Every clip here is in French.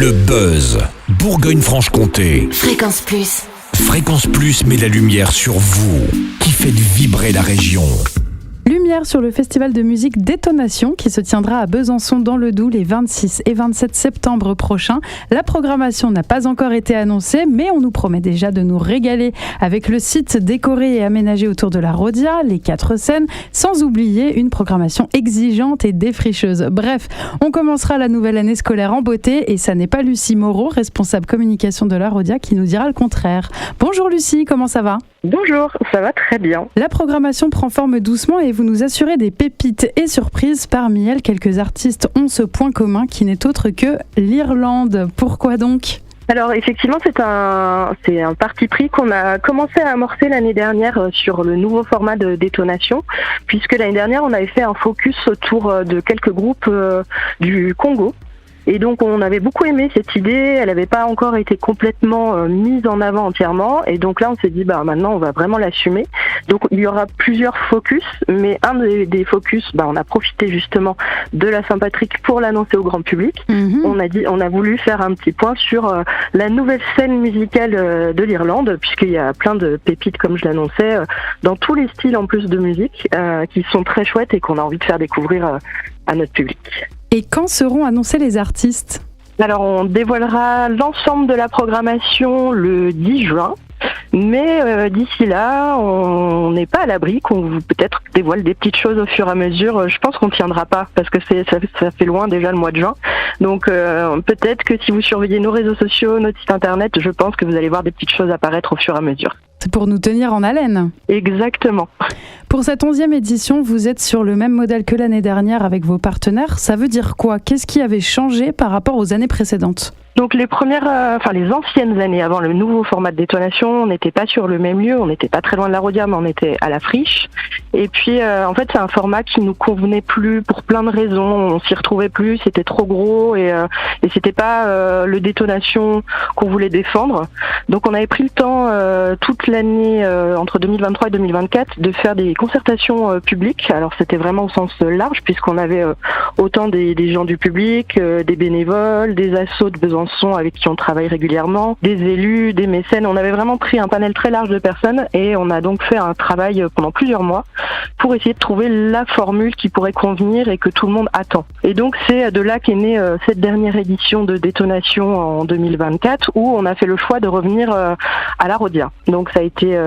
Le buzz Bourgogne-Franche-Comté. Fréquence Plus. Fréquence Plus met la lumière sur vous, qui faites vibrer la région. Lumière sur le festival de musique Détonation qui se tiendra à Besançon dans le Doubs les 26 et 27 septembre prochains. La programmation n'a pas encore été annoncée, mais on nous promet déjà de nous régaler avec le site décoré et aménagé autour de la Rhodia, les 4 scènes, sans oublier une programmation exigeante et défricheuse. Bref, on commencera la nouvelle année scolaire en beauté et ça n'est pas Lucie Moreau, responsable communication de la Rhodia, qui nous dira le contraire. Bonjour Lucie, comment ça va ? Bonjour, ça va très bien. La programmation prend forme doucement et vous nous assurez des pépites et surprises. Parmi elles, quelques artistes ont ce point commun qui n'est autre que l'Irlande. Pourquoi donc ? Alors effectivement, c'est un parti pris qu'on a commencé à amorcer l'année dernière sur le nouveau format de Détonation, puisque l'année dernière, on avait fait un focus autour de quelques groupes du Congo. Et donc on avait beaucoup aimé cette idée, elle n'avait pas encore été complètement mise en avant entièrement, et donc là on s'est dit maintenant on va vraiment l'assumer. Donc il y aura plusieurs focus, mais un des focus, on a profité justement de la Saint-Patrick pour l'annoncer au grand public. On a voulu faire un petit point sur la nouvelle scène musicale de l'Irlande, puisqu'il y a plein de pépites, comme je l'annonçais, dans tous les styles en plus de musique, qui sont très chouettes et qu'on a envie de faire découvrir à notre public. Et quand seront annoncés les artistes ? Alors on dévoilera l'ensemble de la programmation le 10 juin. Mais d'ici là, on n'est pas à l'abri qu'on vous peut-être dévoile des petites choses au fur et à mesure. Je pense qu'on ne tiendra pas parce que ça fait loin déjà le mois de juin. Donc peut-être que si vous surveillez nos réseaux sociaux, notre site internet, je pense que vous allez voir des petites choses apparaître au fur et à mesure. C'est pour nous tenir en haleine. Exactement. Pour cette 11e édition, vous êtes sur le même modèle que l'année dernière avec vos partenaires. Ça veut dire quoi ? Qu'est-ce qui avait changé par rapport aux années précédentes ? Donc les anciennes années, avant le nouveau format de Détonation, on n'était pas sur le même lieu, on n'était pas très loin de la Rhodia, mais on était à la Friche. Et puis en fait c'est un format qui nous convenait plus pour plein de raisons, on s'y retrouvait plus, c'était trop gros et c'était pas le Détonation qu'on voulait défendre. Donc on avait pris le temps toute l'année entre 2023 et 2024 de faire des concertations publiques. Alors c'était vraiment au sens large puisqu'on avait autant des gens du public, des bénévoles, des assos de Besançon avec qui on travaille régulièrement, des élus, des mécènes. On avait vraiment pris un panel très large de personnes et on a donc fait un travail pendant plusieurs mois pour essayer de trouver la formule qui pourrait convenir et que tout le monde attend. Et donc c'est de là qu'est née cette dernière édition de Détonation en 2024 où on a fait le choix de revenir à la Rhodia. Donc ça a été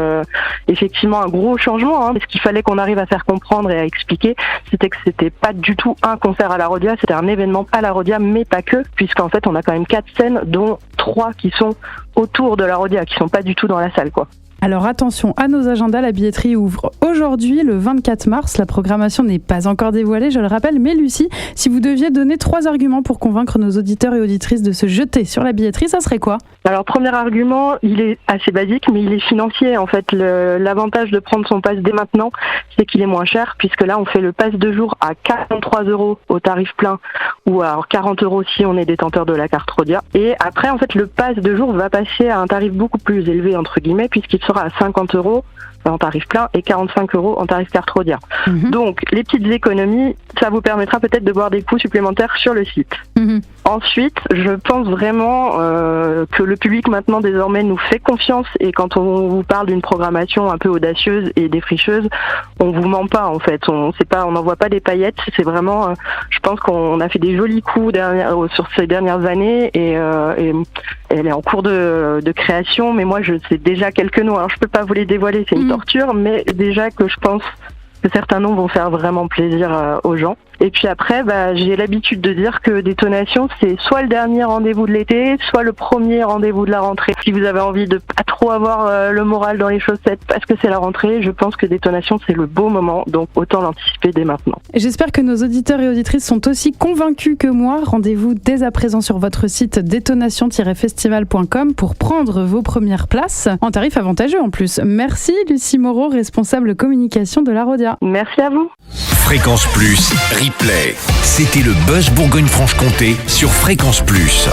effectivement un gros changement. Ce qu'il fallait qu'on arrive à faire comprendre et à expliquer, c'était que c'était pas du tout un concert à la Rhodia, c'était un événement à la Rhodia, mais pas que, puisqu'en fait on a quand même 4 scènes, dont 3 qui sont autour de la Rhodia, qui sont pas du tout dans la salle, quoi. Alors attention à nos agendas, la billetterie ouvre aujourd'hui le 24 mars. La programmation n'est pas encore dévoilée, je le rappelle. Mais Lucie, si vous deviez donner 3 arguments pour convaincre nos auditeurs et auditrices de se jeter sur la billetterie, ça serait quoi ? Alors premier argument, il est assez basique, mais il est financier. En fait, l'avantage de prendre son pass dès maintenant, c'est qu'il est moins cher, puisque là on fait le pass de jour à 43 € au tarif plein, ou alors 40 € si on est détenteur de la carte Rhodia. Et après, en fait, le pass de jour va passer à un tarif beaucoup plus élevé, entre guillemets, puisqu'il sera à 50 € en tarif plein et 45 € en tarif carte Rhodia. Donc les petites économies, ça vous permettra peut-être de voir des coûts supplémentaires sur le site. Ensuite, je pense vraiment que le public maintenant désormais nous fait confiance, et quand on vous parle d'une programmation un peu audacieuse et défricheuse, on vous ment pas en fait. On n'envoie pas des paillettes. C'est vraiment, je pense qu'on a fait des jolis coups sur ces dernières années et elle est en cours de création. Mais moi, je sais déjà quelques noms. Alors je peux pas vous les dévoiler, c'est une torture, mais déjà que je pense que certains noms vont faire vraiment plaisir aux gens. Et puis après, j'ai l'habitude de dire que Détonation, c'est soit le dernier rendez-vous de l'été, soit le premier rendez-vous de la rentrée. Si vous avez envie de pas trop avoir le moral dans les chaussettes parce que c'est la rentrée, je pense que Détonation, c'est le beau moment. Donc autant l'anticiper dès maintenant. J'espère que nos auditeurs et auditrices sont aussi convaincus que moi. Rendez-vous dès à présent sur votre site détonation-festival.com pour prendre vos premières places en tarif avantageux en plus. Merci Lucie Moreau, responsable communication de la Rhodia. Merci à vous. Fréquence Plus, replay. C'était le buzz Bourgogne-Franche-Comté sur Fréquence Plus.